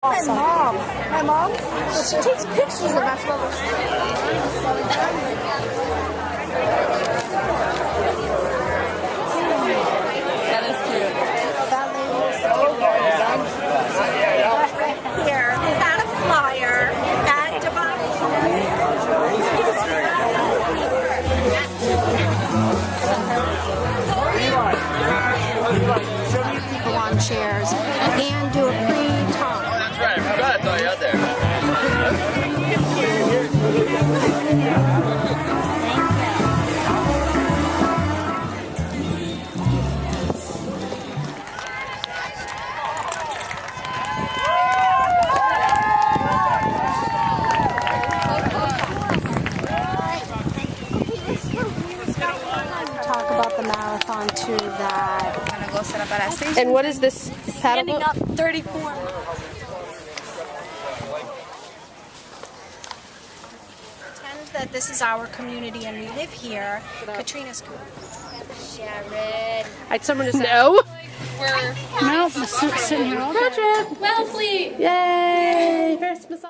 Awesome. My mom, she takes pictures of us while we're That is cute. That lady is so good. Here, got a flyer at Divine. People on chairs and do a pre-talk. That's right. I forgot I saw you out there. Talk about the marathon too. That And what is this paddle Standing boat? up 34. Pretend that this is our community and we live here. Katrina's cool. Sharon. Someone just no. no, sitting here all day. Well, Fleet. Yay! Christmas.